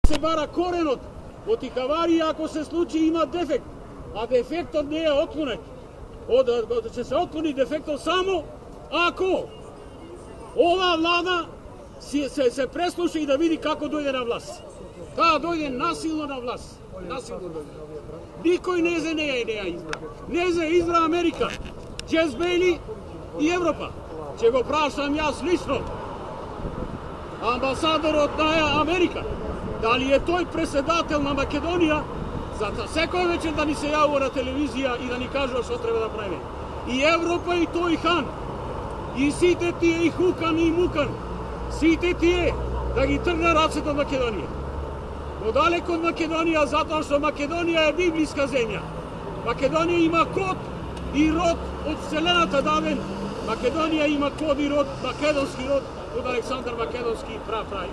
се бара коренот од тих аварија, ако се случи има дефект, а дефектот не е отклонет. Ќе се отклони дефектот само ако ова влада се преслуша и да види како дојде на власт. Таа дојде насилно на власт. Насилно дојде. Никој не ја избра. Не се избра Америка, Джес Бейли и Европа. Ќе го прашам јас лично амбасадорот на Америка, дали е тој преседател на Македонија, за секој вечер да ни се јавува на телевизија и да ни кажува што треба да правиме. И Европа и тој хан, и сите тие и Хукан и Мукан, сите тие да ги тргна рацете од Македонија. Подалеку од Македонија, затоа што Македонија е библиска земја. Македонија има код и род од вселената даден. Македонија има код и род, македонски род, од Александар Македонски прапра.